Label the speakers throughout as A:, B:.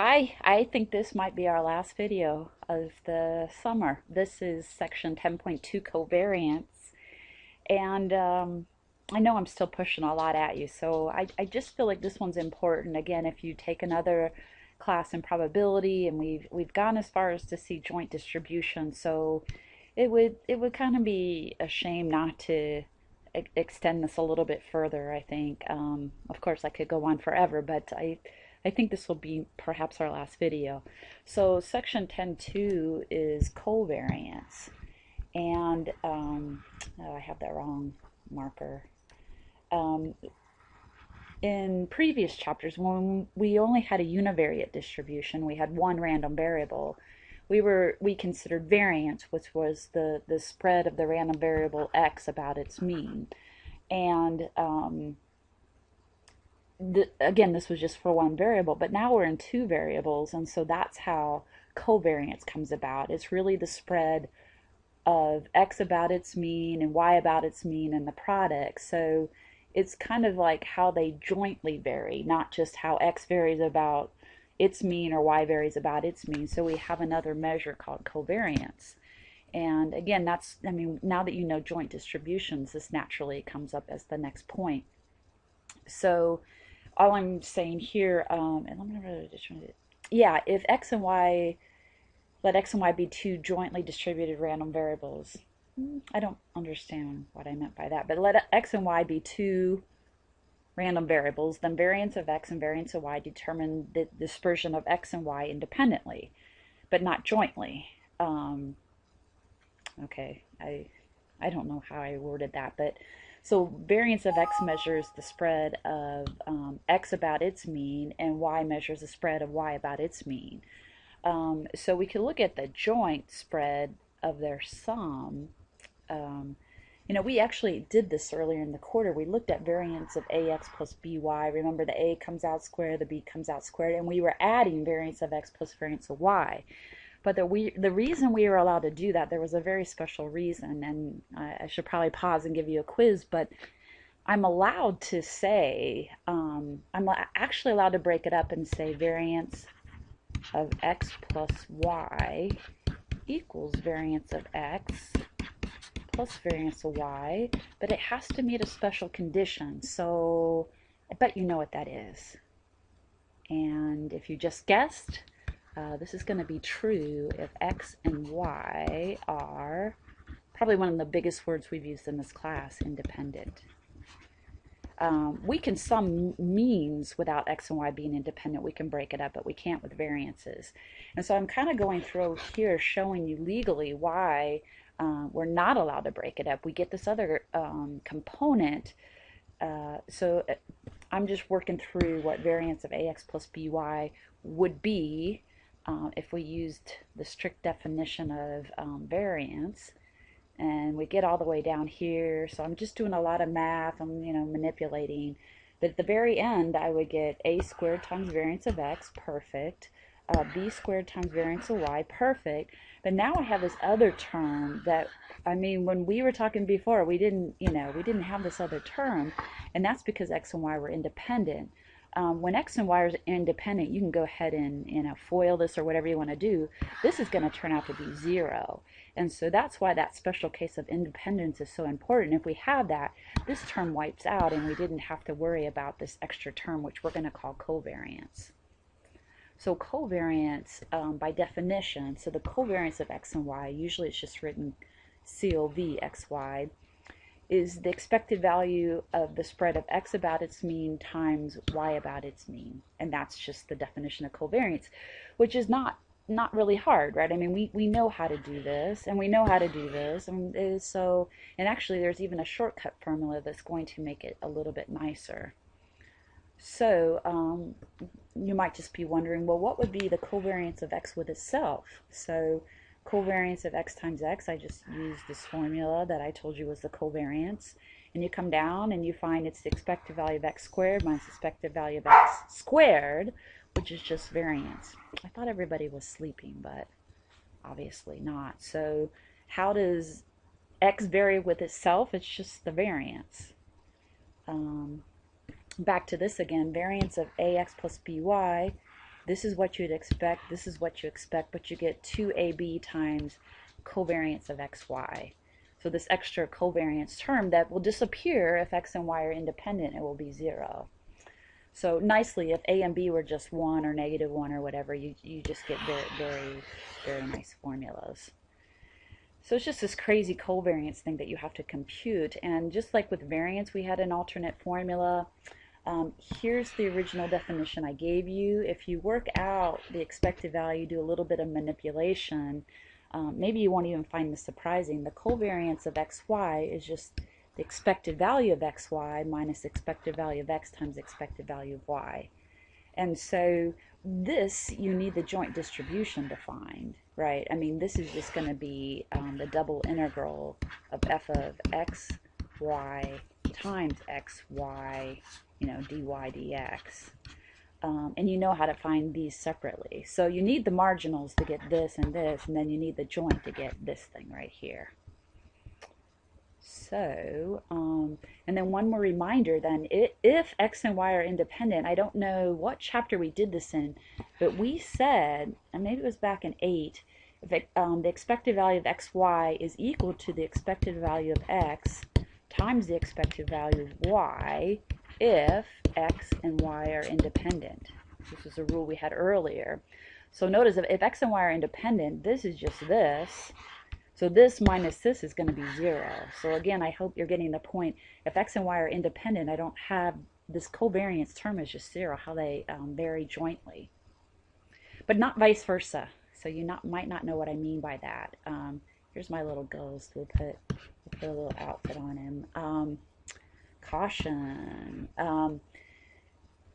A: Hi, I think this might be our last video of the summer. This is section 10.2 covariance, and I know I'm still pushing a lot at you, so I just feel like this one's important. Again, if you take another class in probability, and we've gone as far as to see joint distribution, so it would kind of be a shame not to extend this a little bit further, I think. Of course, I could go on forever, but I think this will be perhaps our last video. So section 10.2 is covariance. And, oh, I have that wrong marker. Um, in previous chapters, when we only had a univariate distribution, we had one random variable, we considered variance, which was the spread of the random variable x about its mean. And again, this was just for one variable, but now we're in two variables, and so that's how covariance comes about. It's really the spread of x about its mean and y about its mean and the product. So it's kind of like how they jointly vary, not just how x varies about its mean or y varies about its mean. So we have another measure called covariance. And again, I mean, now that you know joint distributions, this naturally comes up as the next point. So all I'm saying here, yeah, if x and y, let x and y be two jointly distributed random variables. I don't understand what I meant by that, but let x and y be two random variables, then variance of x and variance of y determine the dispersion of x and y independently, but not jointly. Okay, I don't know how I worded that, but so variance of x measures the spread of x about its mean, and y measures the spread of y about its mean. So we can look at the joint spread of their sum. You know, we actually did this earlier in the quarter. We looked at variance of ax plus by. Remember, the a comes out squared, the b comes out squared, and we were adding variance of x plus variance of y. But the reason we were allowed to do that, there was a very special reason, and I should probably pause and give you a quiz, but I'm allowed to say, I'm actually allowed to break it up and say variance of x plus y equals variance of x plus variance of y, but it has to meet a special condition. So I bet you know what that is. And if you just guessed, this is going to be true if x and y are, probably one of the biggest words we've used in this class, independent. We can sum means without x and y being independent. We can break it up, but we can't with variances. And so I'm kind of going through here showing you legally why we're not allowed to break it up. We get this other component. So I'm just working through what variance of ax plus by would be if we used the strict definition of variance. And we get all the way down here. So I'm just doing a lot of math. I'm, manipulating. But at the very end, I would get a squared times variance of x, perfect. B squared times variance of y, perfect. But now I have this other term that, I mean, when we were talking before, we didn't have this other term, and that's because x and y were independent. When x and y are independent, you can go ahead and FOIL this or whatever you want to do. This is going to turn out to be 0. And so that's why that special case of independence is so important. If we have that, this term wipes out and we didn't have to worry about this extra term, which we're going to call covariance. So covariance, by definition, so the covariance of x and y, usually it's just written COV xy, is the expected value of the spread of x about its mean times y about its mean. And that's just the definition of covariance, which is not really hard, right? I mean, we know how to do this, and we know how to do this, and actually there's even a shortcut formula that's going to make it a little bit nicer. So you might just be wondering, well, what would be the covariance of x with itself? So covariance of x times x, I just used this formula that I told you was the covariance, and you come down and you find it's the expected value of x squared minus the expected value of x squared, which is just variance. I thought everybody was sleeping, but obviously not. So how does x vary with itself? It's just the variance. Back to this again, variance of ax plus by This is what you'd expect, this is what you expect, but you get 2ab times covariance of xy. So this extra covariance term that will disappear if x and y are independent, it will be 0. So nicely, if a and b were just 1 or -1 or whatever, you just get very nice formulas. So it's just this crazy covariance thing that you have to compute. And just like with variance, we had an alternate formula. Here's the original definition I gave you. If you work out the expected value, do a little bit of manipulation, maybe you won't even find this surprising. The covariance of xy is just the expected value of xy minus expected value of x times expected value of y. And so this, you need the joint distribution defined, right? I mean, this is just going to be the double integral of f of x, y times x, y, dy dx. And you know how to find these separately. So you need the marginals to get this, and then you need the joint to get this thing right here. So, and then one more reminder then, if x and y are independent, I don't know what chapter we did this in, but we said, and maybe it was back in 8, if the expected value of xy is equal to the expected value of x times the expected value of y if x and y are independent. This is a rule we had earlier. So notice if x and y are independent, this is just this. So this minus this is going to be 0. So again, I hope you're getting the point. If x and y are independent, I don't have this covariance term is just 0, how they vary jointly. But not vice versa. So you might not know what I mean by that. Here's my little ghost. We'll put a little outfit on him. Caution.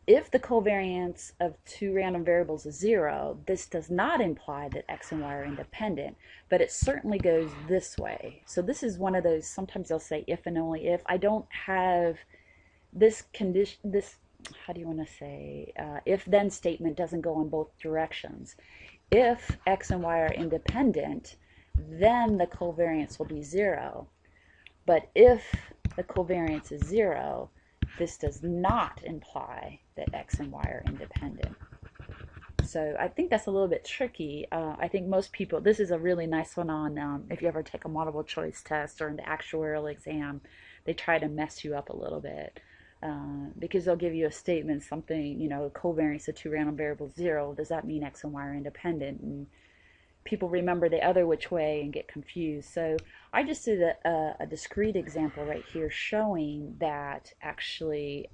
A: If the covariance of two random variables is 0, this does not imply that x and y are independent, but it certainly goes this way. So this is one of those, sometimes they'll say if and only if. I don't have this condition, this, how do you want to say, if-then statement doesn't go in both directions. If x and y are independent, then the covariance will be 0. But if the covariance is 0, this does not imply that x and y are independent. So I think that's a little bit tricky. I think most people, this is a really nice one on if you ever take a multiple choice test or an actuarial exam, they try to mess you up a little bit because they'll give you a statement, something, covariance of two random variables 0. Does that mean x and y are independent? And people remember the other which way and get confused. So I just did a discrete example right here showing that actually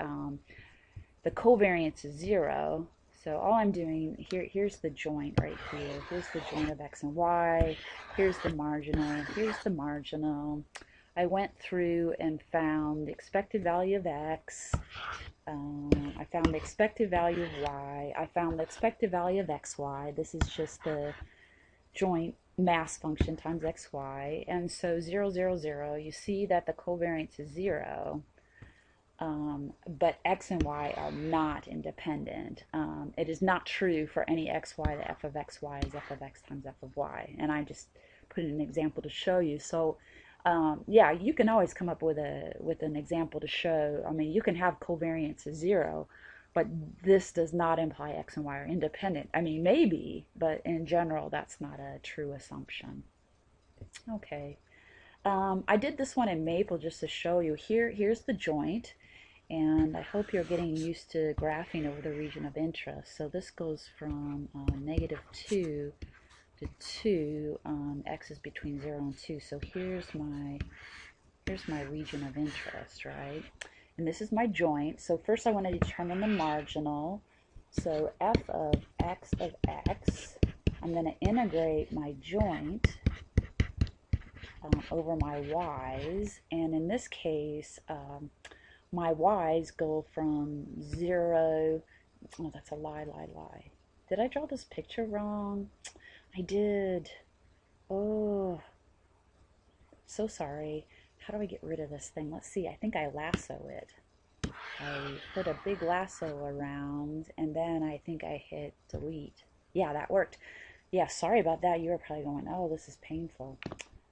A: the covariance is 0. So all I'm doing, here's the joint right here. Here's the joint of x and y. Here's the marginal. Here's the marginal. I went through and found the expected value of x. I found the expected value of y. I found the expected value of xy. This is just the joint mass function times xy, and so 0, 0, 0, you see that the covariance is 0, but x and y are not independent. It is not true for any xy that f of xy is f of x times f of y, and I just put an example to show you. So yeah, you can always come up with an example to show. I mean, you can have covariance of 0, but this does not imply x and y are independent. I mean, maybe, but in general, that's not a true assumption. Okay. I did this one in Maple just to show you. Here's the joint, and I hope you're getting used to graphing over the region of interest. So this goes from -2 to 2. X is between 0 and 2. So here's my region of interest, right? And this is my joint. So first I want to determine the marginal. So f of x, I'm going to integrate my joint over my y's. And in this case, my y's go from 0. Oh, that's a lie. Did I draw this picture wrong? I did. Oh, so sorry. How do I get rid of this thing? Let's see. I think I lasso it. I put a big lasso around, and then I think I hit delete. Yeah, that worked. Yeah, sorry about that. You were probably going, oh, this is painful.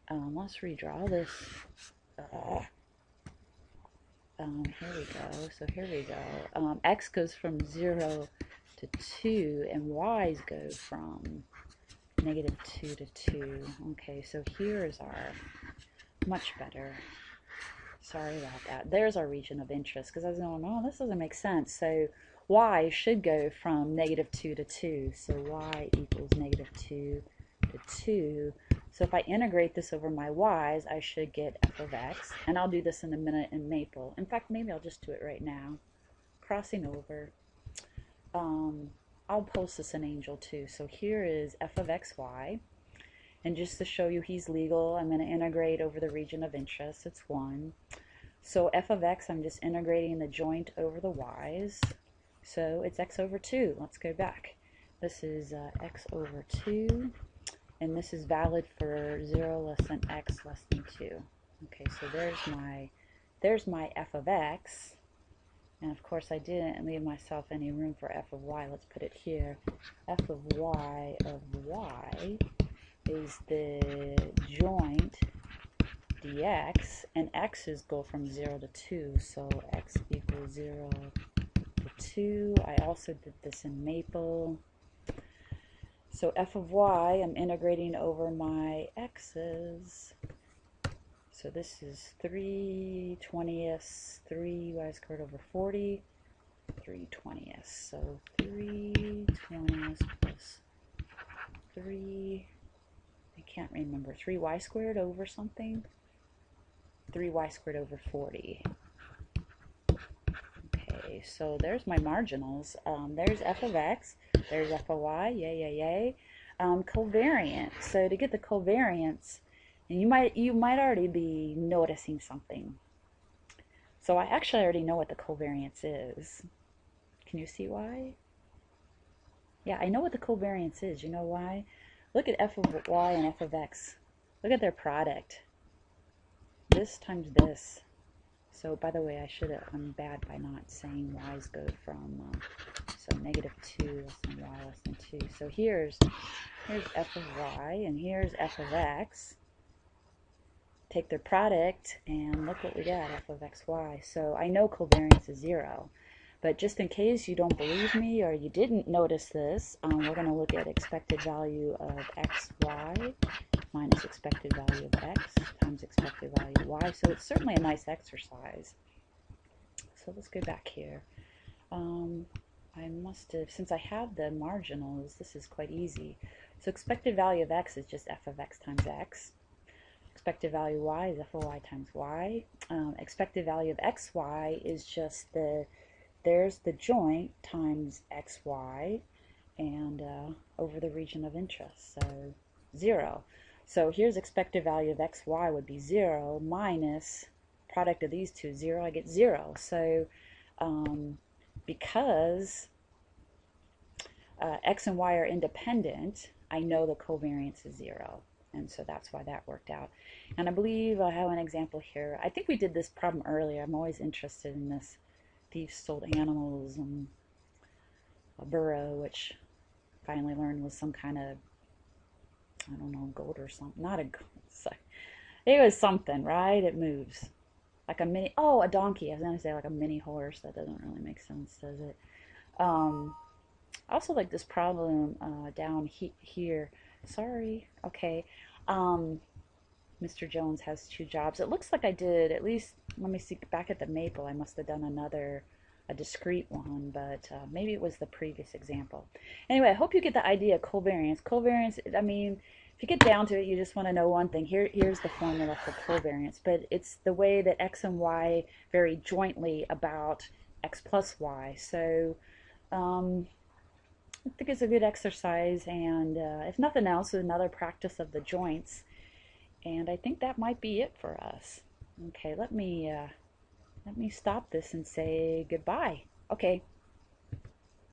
A: Let's redraw this. Here we go. So here we go. X goes from 0 to 2, and y's go from -2 to 2. Okay, so here's our, much better. Sorry about that. There's our region of interest, because I was going, oh, this doesn't make sense. So y should go from -2 to 2. So y equals -2 to 2. So if I integrate this over my y's, I should get f of x. And I'll do this in a minute in Maple. In fact, maybe I'll just do it right now. Crossing over. I'll post this in Angel too. So here is f of xy. And just to show you he's legal, I'm going to integrate over the region of interest. It's 1. So f of x, I'm just integrating the joint over the y's. So it's x over 2. Let's go back. This is x over 2. And this is valid for 0 less than x less than 2. Okay, so there's my f of x. And of course I didn't leave myself any room for f of y. Let's put it here. F of y is the joint dx, and x's go from 0 to 2, so x equals 0 to 2. I also did this in Maple. So f of y, I'm integrating over my x's. So this is 3/20ths, 3y² over 40, 3/20ths. So 3/20ths plus 3, I can't remember, 3y² over something? 3y² over 40. Okay, so there's my marginals. There's f of x, there's f of y, yay, yay, yay. Covariance. So to get the covariance, and you might already be noticing something. So I actually already know what the covariance is. Can you see why? Yeah, I know what the covariance is. You know why? Look at f of y and f of x. Look at their product. This times this. So by the way, I'm bad by not saying y's go from, so -2 less than y less than 2. So here's f of y and here's f of x. Take their product and look what we got, f of xy. So I know covariance is 0. But just in case you don't believe me or you didn't notice this, we're going to look at expected value of xy minus expected value of x times expected value of y. So it's certainly a nice exercise. So let's go back here. I must have, since I have the marginals, this is quite easy. So expected value of x is just f of x times x. Expected value of y is f of y times y. Expected value of xy is just there's the joint times xy and over the region of interest, so 0. So here's expected value of xy would be 0 minus product of these two, 0, I get 0. So because x and y are independent, I know the covariance is 0. And so that's why that worked out. And I believe I have an example here. I think we did this problem earlier. I'm always interested in this. Thieves stole animals and a burro, which finally learned was some kind of, I don't know, goat or something. Not a goat. It was something, right? It moves. Like a mini, oh, a donkey. I was going to say like a mini horse. That doesn't really make sense, does it? I also like this problem down here. Sorry. Okay. Mr. Jones has 2 jobs. It looks like I did, at least, let me see, back at the Maple, I must have done a discrete one, but maybe it was the previous example. Anyway, I hope you get the idea of covariance. Covariance, I mean, if you get down to it, you just want to know one thing. Here's the formula for covariance, but it's the way that x and y vary jointly about x plus y. So, I think it's a good exercise, and if nothing else, it's another practice of the joints. And I think that might be it for us. Okay, let me stop this and say goodbye. Okay.